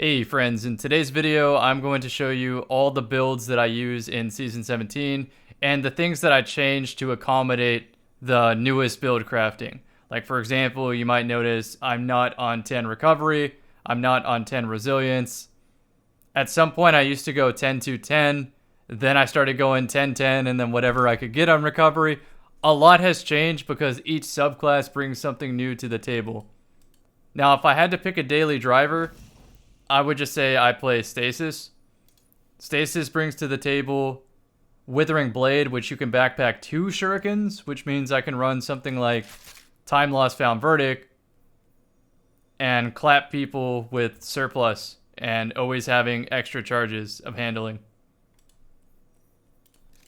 Hey friends, in today's video I'm going to show you all the builds that I use in Season 17 and the things that I changed to accommodate the newest build crafting. Like for example, you might notice I'm not on 10 recovery, I'm not on 10 resilience. At some point I used to go 10-10, then I started going 10-10 and then whatever I could get on recovery. A lot has changed because each subclass brings something new to the table. Now if I had to pick a daily driver, I would just say I play Stasis. Stasis brings to the table Withering Blade, which you can backpack 2 shurikens, which means I can run something like Time Lost Found Verdict and clap people with surplus and always having extra charges of handling.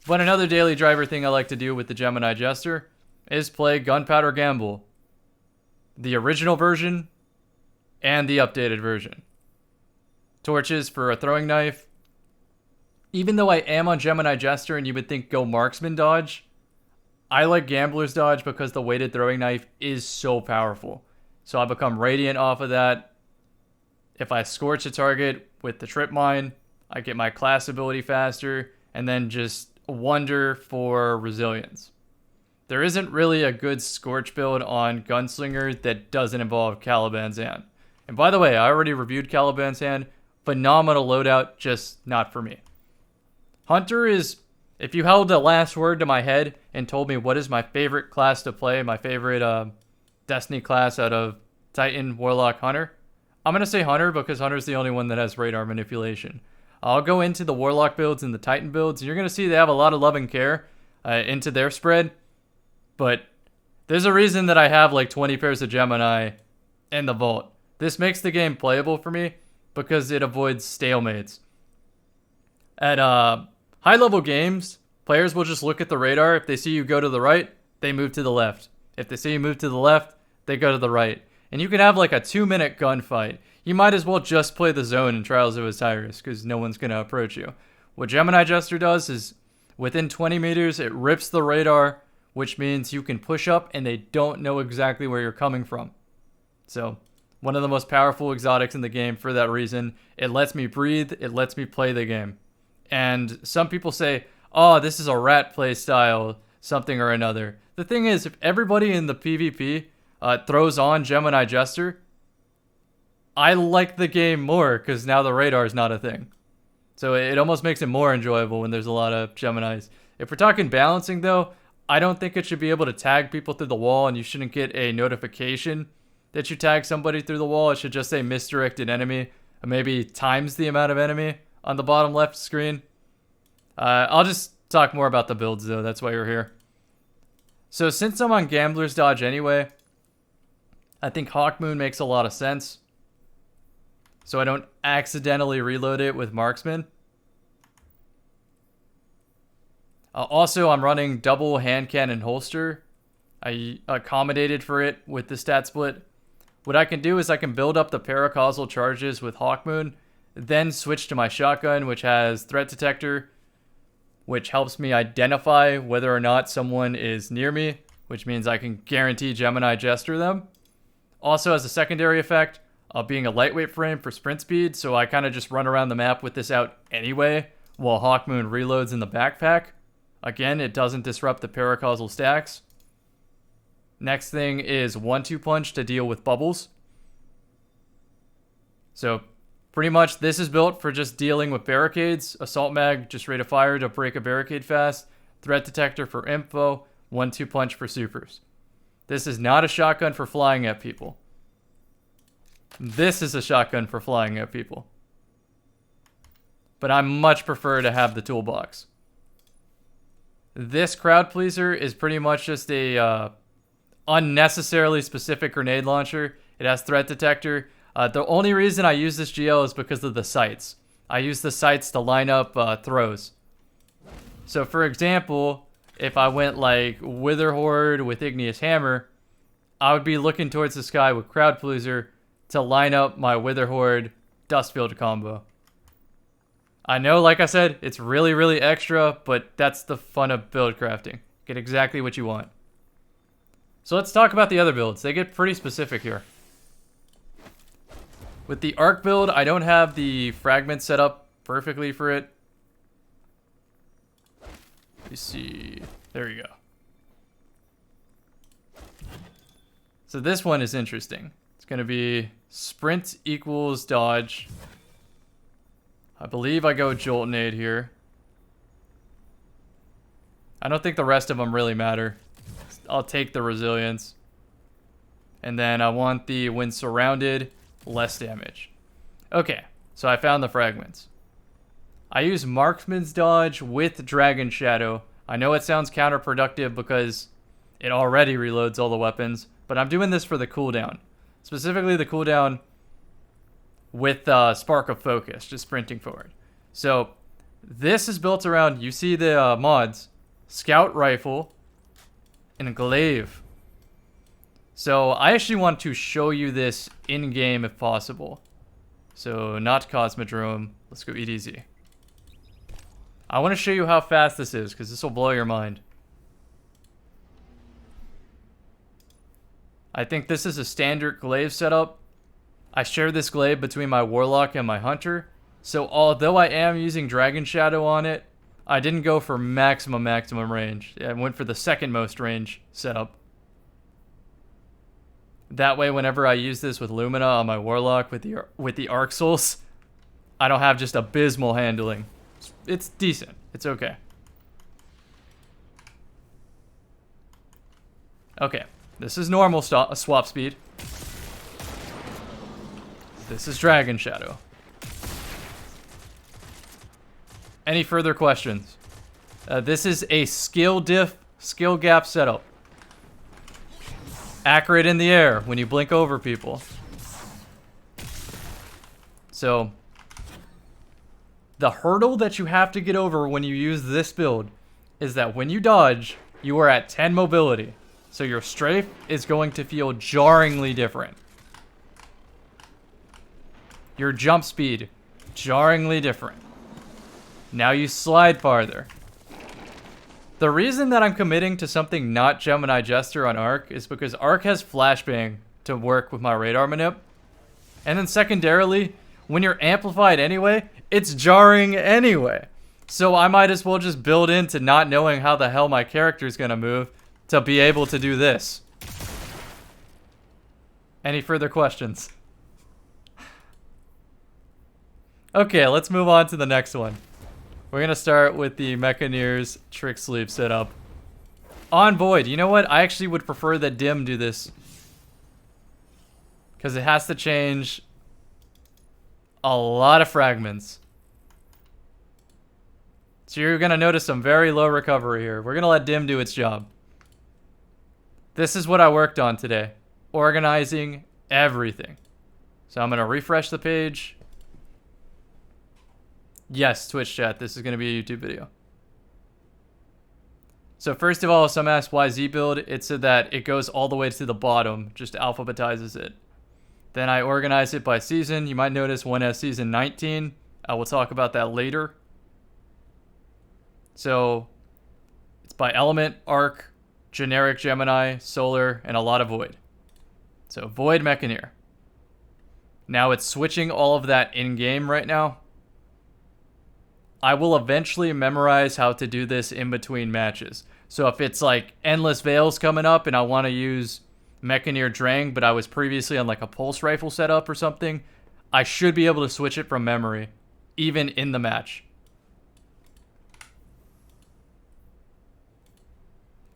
But another daily driver thing I like to do with the Gemini Jester is play Gunpowder Gamble, the original version and the updated version. Torches for a throwing knife. Even though I am on Gemini Jester and you would think go marksman dodge, I like gambler's dodge because the weighted throwing knife is so powerful. So I become radiant off of that. If I scorch a target with the trip mine, I get my class ability faster and then just wonder for resilience. There isn't really a good scorch build on Gunslinger that doesn't involve Caliban's Hand. And by the way, I already reviewed Caliban's Hand. Phenomenal loadout, just not for me. Hunter is, if you held the last word to my head and told me what is my favorite class to play, my favorite Destiny class out of Titan, Warlock, Hunter, I'm going to say Hunter because Hunter's the only one that has radar manipulation. I'll go into the Warlock builds and the Titan builds, and you're going to see they have a lot of love and care into their spread. But there's a reason that I have like 20 pairs of Gemini in the vault. This makes the game playable for me because it avoids stalemates. At high-level games, players will just look at the radar. If they see you go to the right, they move to the left. If they see you move to the left, they go to the right. And you can have like a 2-minute gunfight. You might as well just play the zone in Trials of Osiris because no one's going to approach you. What Gemini Jester does is within 20 meters, it rips the radar, which means you can push up and they don't know exactly where you're coming from. So one of the most powerful exotics in the game for that reason. It lets me breathe. It lets me play the game. And some people say, oh, this is a rat play style, something or another. The thing is, if everybody in the PvP throws on Gemini Jester, I like the game more because now the radar is not a thing. So it almost makes it more enjoyable when there's a lot of Geminis. If we're talking balancing though, I don't think it should be able to tag people through the wall and you shouldn't get a notification that you tag somebody through the wall. It should just say misdirected enemy, or maybe times the amount of enemy on the bottom left screen. I'll just talk more about the builds though, that's why you're here. So since I'm on Gambler's Dodge anyway, I think Hawkmoon makes a lot of sense. So I don't accidentally reload it with Marksman. Also, I'm running double hand cannon holster. I accommodated for it with the stat split. What I can do is I can build up the paracausal charges with Hawkmoon, then switch to my shotgun, which has threat detector, which helps me identify whether or not someone is near me, which means I can guarantee Gemini Jester them. Also has a secondary effect of being a lightweight frame for sprint speed, so I kind of just run around the map with this out anyway, while Hawkmoon reloads in the backpack. Again, it doesn't disrupt the paracausal stacks. Next thing is 1-2 punch to deal with bubbles. So pretty much this is built for just dealing with barricades. Assault mag, just rate of fire to break a barricade fast. Threat detector for info. 1-2 punch for supers. This is not a shotgun for flying at people. This is a shotgun for flying at people. But I much prefer to have the toolbox. This crowd pleaser is pretty much just a unnecessarily specific grenade launcher. It has threat detector. The only reason I use this GL is because of the sights. I use the sights to line up throws. So for example, if I went like Wither Horde with Igneous Hammer, I would be looking towards the sky with crowd pleaser to line up my Wither Horde Dustfield combo. I know, like I said, it's really, really extra, but that's the fun of build crafting. Get exactly what you want. So let's talk about the other builds. They get pretty specific here. With the arc build, I don't have the fragment set up perfectly for it. Let me see. There you go. So this one is interesting. It's going to be sprint equals dodge. I believe I go jolt nade here. I don't think the rest of them really matter. I'll take the resilience. And then I want the when surrounded, less damage. Okay, so I found the fragments. I use marksman's dodge with dragon shadow. I know it sounds counterproductive because it already reloads all the weapons, but I'm doing this for the cooldown. Specifically the cooldown with Spark of Focus, just sprinting forward. So this is built around, you see the mods, Scout Rifle, and a Glaive. So I actually want to show you this in-game if possible. So not Cosmodrome, let's go eat easy. I want to show you how fast this is, because this will blow your mind. I think this is a standard glaive setup. I share this glaive between my Warlock and my Hunter. So although I am using Dragon Shadow on it, I didn't go for maximum range. I went for the second most range setup. That way, whenever I use this with Lumina on my Warlock with the Arc Souls, I don't have just abysmal handling. It's decent. It's okay. Okay, this is normal swap speed. This is Dragon Shadow. Any further questions? This is a skill gap setup. Accurate in the air when you blink over people. So the hurdle that you have to get over when you use this build is that when you dodge, you are at 10 mobility. So your strafe is going to feel jarringly different. Your jump speed, jarringly different. Now you slide farther. The reason that I'm committing to something not Gemini Jester on Arc is because Arc has flashbang to work with my radar manip. And then secondarily, when you're amplified anyway, it's jarring anyway. So I might as well just build into not knowing how the hell my character is going to move to be able to do this. Any further questions? Okay, let's move on to the next one. We're going to start with the Mechaneer's Trick Sleep setup. On Void, you know what? I actually would prefer that Dim do this. Because it has to change a lot of fragments. So you're going to notice some very low recovery here. We're going to let Dim do its job. This is what I worked on today. Organizing everything. So I'm going to refresh the page. Yes, Twitch chat. This is going to be a YouTube video. So first of all, some asked why Z build. It said that it goes all the way to the bottom, just alphabetizes it. Then I organize it by season. You might notice one has season 19. I will talk about that later. So it's by element, arc, generic Gemini, solar, and a lot of void. So void Mechaneer. Now it's switching all of that in-game right now. I will eventually memorize how to do this in between matches. So if it's like Endless Veils coming up and I want to use Mechaneer Drang, but I was previously on like a pulse rifle setup or something, I should be able to switch it from memory, even in the match.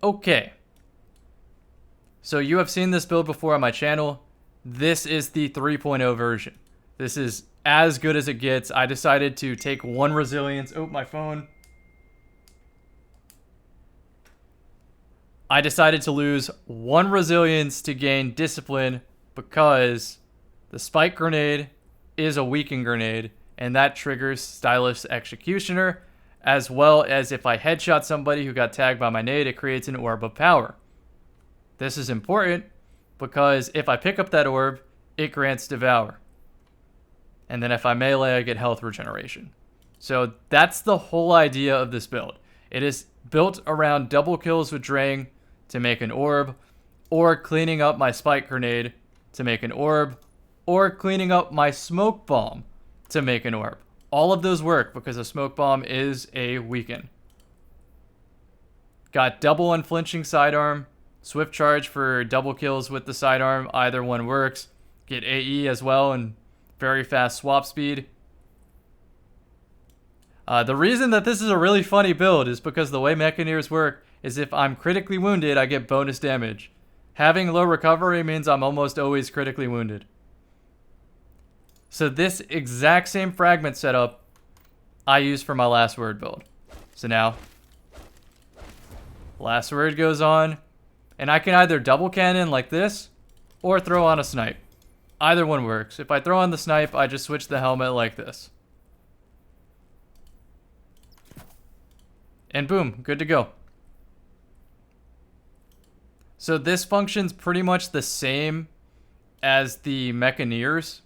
Okay. So you have seen this build before on my channel. This is the 3.0 version. This is as good as it gets. I decided to take one resilience. Oh, my phone. I decided to lose one resilience to gain discipline because the spike grenade is a weaken grenade, and that triggers Stylish Executioner, as well as if I headshot somebody who got tagged by my nade, it creates an orb of power. This is important because if I pick up that orb, it grants Devour. And then if I melee, I get health regeneration. So that's the whole idea of this build. It is built around double kills with Drang to make an orb, or cleaning up my spike grenade to make an orb, or cleaning up my smoke bomb to make an orb. All of those work because a smoke bomb is a weaken. Got double unflinching sidearm, swift charge for double kills with the sidearm. Either one works. Get AE as well and very fast swap speed. The reason that this is a really funny build is because the way Mechaneers work is if I'm critically wounded, I get bonus damage. Having low recovery means I'm almost always critically wounded. So this exact same fragment setup I use for my last word build. So now, last word goes on, and I can either double cannon like this, or throw on a snipe. Either one works. If I throw on the snipe, I just switch the helmet like this. And boom, good to go. So this functions pretty much the same as the Mechaneers.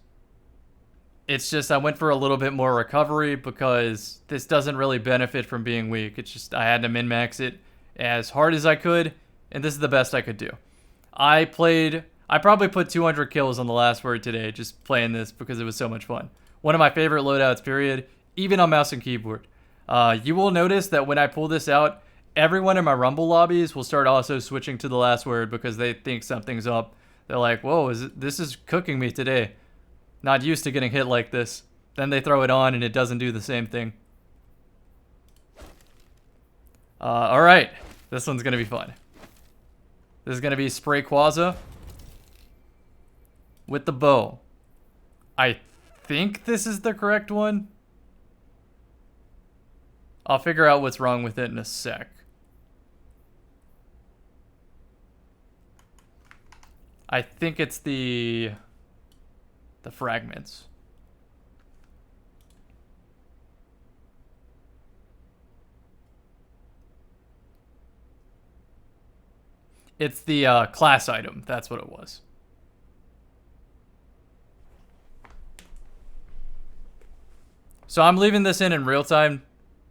It's just I went for a little bit more recovery because this doesn't really benefit from being weak. It's just I had to min-max it as hard as I could, and this is the best I could do. I probably put 200 kills on the last word today just playing this because it was so much fun. One of my favorite loadouts, period, even on mouse and keyboard. You will notice that when I pull this out, everyone in my Rumble lobbies will start also switching to the last word because they think something's up. They're like, whoa, this is cooking me today. Not used to getting hit like this. Then they throw it on and it doesn't do the same thing. Alright, this one's going to be fun. This is going to be Spray Quaza with the bow. I think this is the correct one. I'll figure out what's wrong with it in a sec. I think it's the fragments. It's the class item. That's what it was. So I'm leaving this in real time.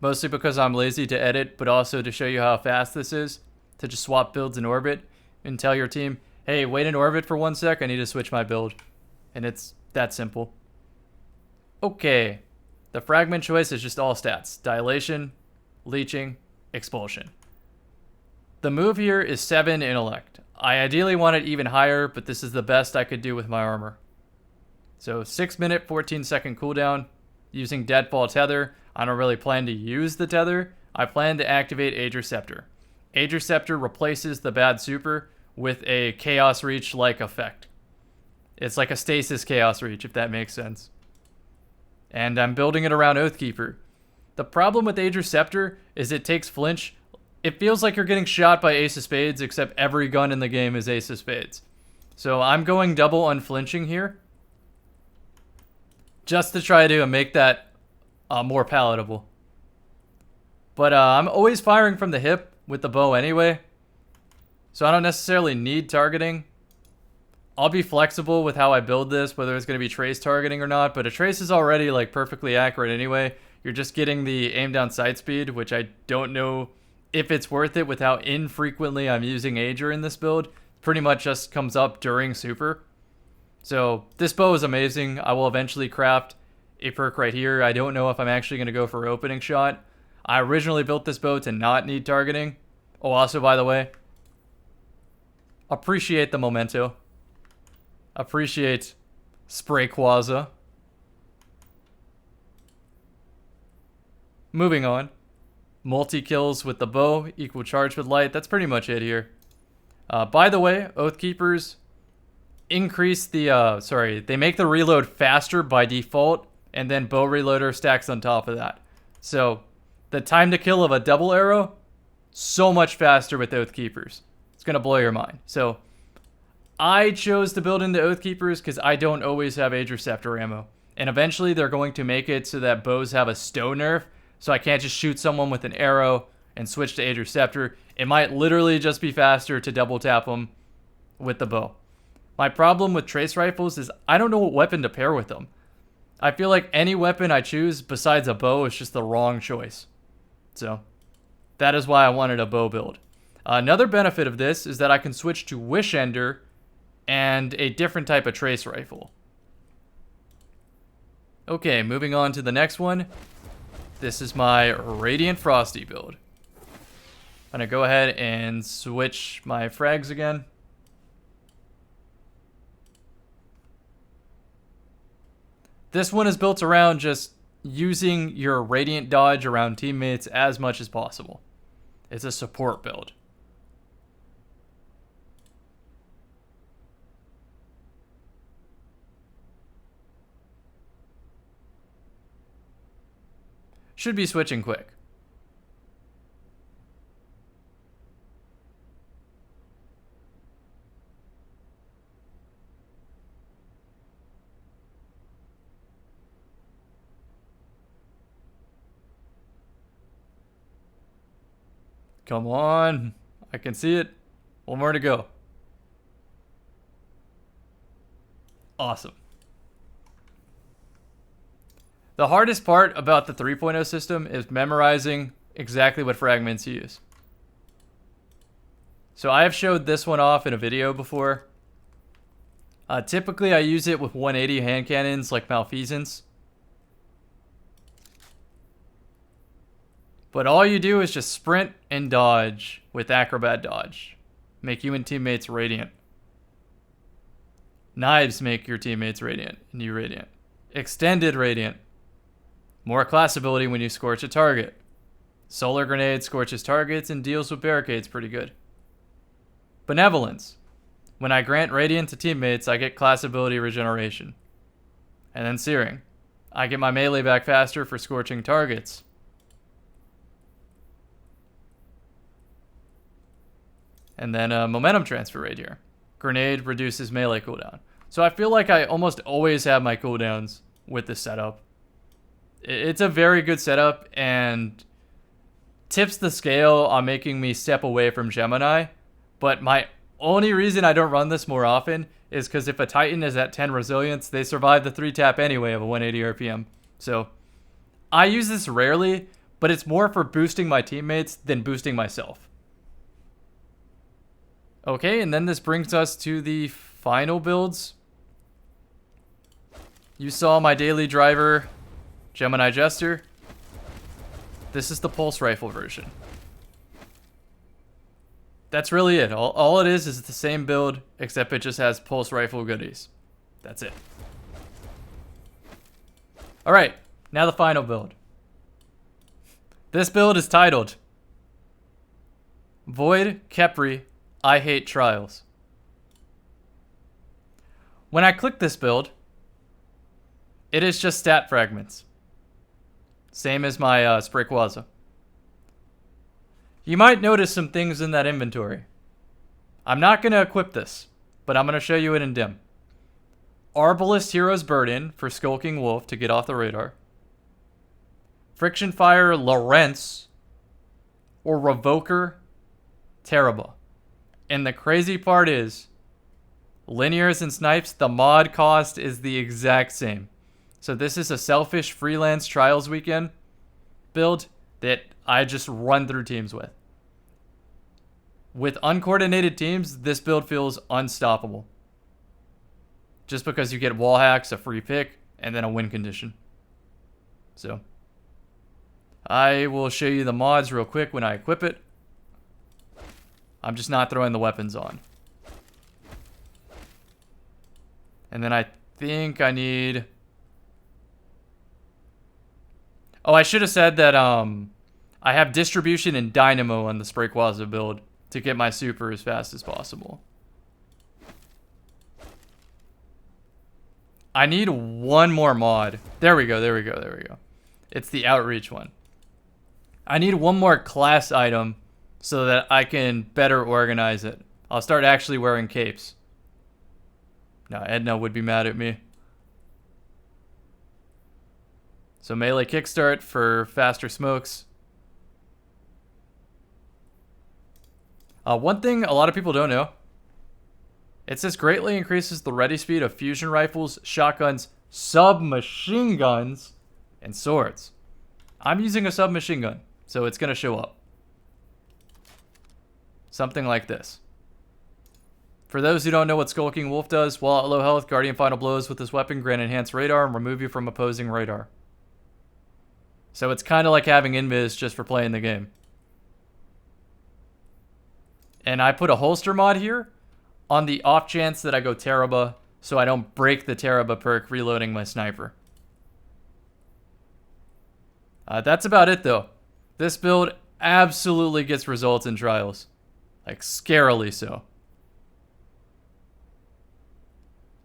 Mostly because I'm lazy to edit, but also to show you how fast this is. To just swap builds in orbit and tell your team, hey, wait in orbit for 1 sec, I need to switch my build. And it's that simple. Okay, the fragment choice is just all stats. Dilation, leeching, expulsion. The move here is 7 intellect. I ideally want it even higher, but this is the best I could do with my armor. So 6 minute, 14 second cooldown. Using Deadfall Tether. I don't really plan to use the tether. I plan to activate Ager Scepter. Ager Scepter replaces the bad super with a Chaos Reach-like effect. It's like a Stasis Chaos Reach, if that makes sense. And I'm building it around Oathkeeper. The problem with Ager Scepter is it takes flinch. It feels like you're getting shot by Ace of Spades, except every gun in the game is Ace of Spades. So I'm going double unflinching here. Just to try to make that more palatable. But I'm always firing from the hip with the bow anyway. So I don't necessarily need targeting. I'll be flexible with how I build this, whether it's going to be trace targeting or not. But a trace is already like perfectly accurate anyway. You're just getting the aim down sight speed, which I don't know if it's worth it with how infrequently I'm using Ager in this build. Pretty much just comes up during super. So this bow is amazing. I will eventually craft a perk right here. I don't know if I'm actually going to go for opening shot. I originally built this bow to not need targeting. Oh, also, by the way, appreciate the memento. Appreciate Spray Quaza. Moving on. Multi-kills with the bow, equal charge with light. That's pretty much it here. By the way, Oathkeepers increase the, they make the reload faster by default, and then bow reloader stacks on top of that. So, the time to kill of a double arrow, so much faster with Oathkeepers. It's going to blow your mind. So, I chose to build into Oathkeepers because I don't always have Ager Scepter ammo. And eventually they're going to make it so that bows have a stow nerf, so I can't just shoot someone with an arrow and switch to Ager Scepter. It might literally just be faster to double tap them with the bow. My problem with trace rifles is I don't know what weapon to pair with them. I feel like any weapon I choose besides a bow is just the wrong choice. So, that is why I wanted a bow build. Another benefit of this is that I can switch to Wish Ender and a different type of trace rifle. Okay, moving on to the next one. This is my Radiant Frosty build. I'm gonna go ahead and switch my frags again. This one is built around just using your Radiant dodge around teammates as much as possible. It's a support build. Should be switching quick. Come on. I can see it. One more to go. Awesome. The hardest part about the 3.0 system is memorizing exactly what fragments you use. So I have showed this one off in a video before. Typically I use it with 180 hand cannons like Malfeasance. But all you do is just sprint and dodge with Acrobat Dodge. Make you and teammates radiant. Knives make your teammates radiant and you radiant. Extended radiant. More class ability when you scorch a target. Solar Grenade scorches targets and deals with barricades pretty good. Benevolence. When I grant radiant to teammates, I get class ability regeneration. And then Searing. I get my melee back faster for scorching targets. And then Momentum Transfer right here. Grenade reduces melee cooldown. So I feel like I almost always have my cooldowns with this setup. It's a very good setup and tips the scale on making me step away from Gemini. But my only reason I don't run this more often is because if a Titan is at 10 resilience, they survive the 3-tap anyway of a 180 RPM. So I use this rarely, but it's more for boosting my teammates than boosting myself. Okay, and then this brings us to the final builds. You saw my daily driver, Gemini Jester. This is the pulse rifle version. That's really it. All it is the same build, except it just has pulse rifle goodies. That's it. Alright, now the final build. This build is titled Void Khepri I Hate Trials. When I click this build, it is just stat fragments. Same as my Sprayquaza. You might notice some things in that inventory. I'm not going to equip this, but I'm going to show you it in dim. Arbalist Hero's Burden for Skulking Wolf to get off the radar. Friction Fire Lawrence or Revoker Teraba. And the crazy part is, linears and snipes, the mod cost is the exact same. So this is a selfish freelance trials weekend build that I just run through teams with. With uncoordinated teams, this build feels unstoppable. Just because you get wall hacks, a free pick, and then a win condition. So, I will show you the mods real quick when I equip it. I'm just not throwing the weapons on. And then I think I need... Oh, I should have said that I have distribution and dynamo on the Sprayquaza build to get my super as fast as possible. I need one more mod. There we go, there we go, there we go. It's the outreach one. I need one more class item so that I can better organize it. I'll start actually wearing capes. Now, Edna would be mad at me. So melee kickstart for faster smokes. One thing a lot of people don't know. It says greatly increases the ready speed of fusion rifles, shotguns, submachine guns, and swords. I'm using a submachine gun, so it's going to show up. Something like this. For those who don't know what Skulking Wolf does, while at low health, Guardian Final Blows with this weapon grant enhanced radar and remove you from opposing radar. So it's kind of like having invis just for playing the game. And I put a holster mod here on the off chance that I go Teraba, so I don't break the Teraba perk reloading my sniper. That's about it though. This build absolutely gets results in trials. Like, scarily so.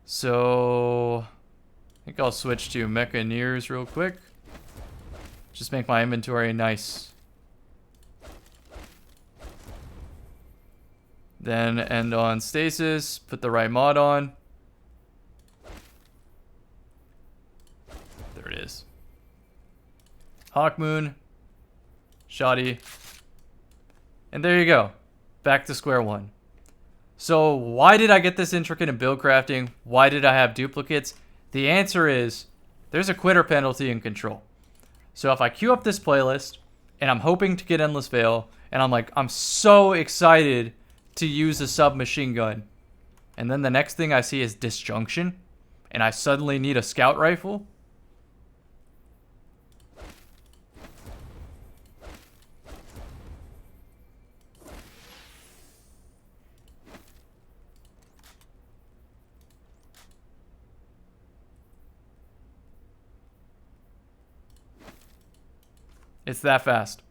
So, I think I'll switch to Mechaneers real quick. Just make my inventory nice. Then end on Stasis, put the right mod on. There it is. Hawkmoon, Shoddy, and there you go. Back to square one. So why did I get this intricate in build crafting? Why did I have duplicates? The answer is there's a quitter penalty in Control. So if I queue up this playlist and I'm hoping to get Endless Veil, and I'm so excited to use a submachine gun, and then the next thing I see is Disjunction, and I suddenly need a scout rifle. It's that fast.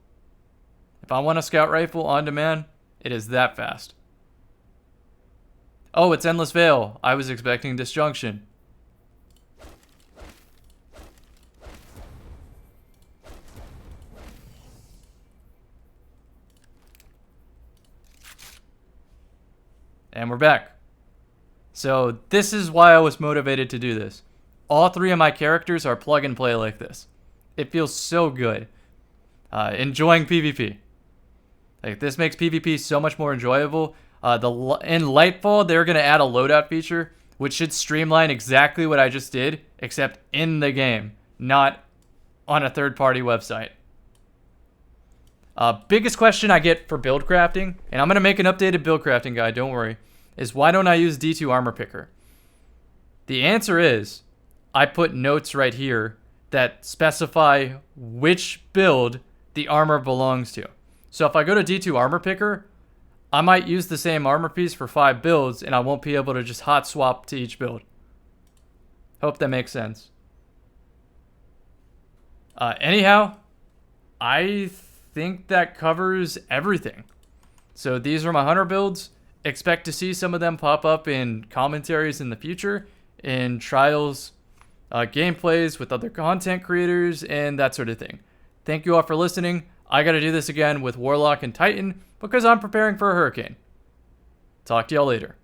If I want a scout rifle on demand, it is that fast. Oh, it's Endless Veil. I was expecting Disjunction. And we're back. So this is why I was motivated to do this. All three of my characters are plug and play like this. It feels so good. Enjoying PvP. Like, this makes PvP so much more enjoyable. In Lightfall, they're going to add a loadout feature, which should streamline exactly what I just did, except in the game, not on a third-party website. Biggest question I get for build crafting, and I'm going to make an updated build crafting guide, don't worry, is why don't I use D2 Armor Picker? The answer is, I put notes right here that specify which build the armor belongs to. So if I go to D2 Armor Picker, I might use the same armor piece for 5 builds, and I won't be able to just hot swap to each build. Hope that makes sense. Anyhow, I think that covers everything. So these are my hunter builds. Expect to see some of them pop up in commentaries in the future, in trials, gameplays with other content creators, and that sort of thing. Thank you all for listening. I gotta do this again with Warlock and Titan because I'm preparing for a hurricane. Talk to y'all later.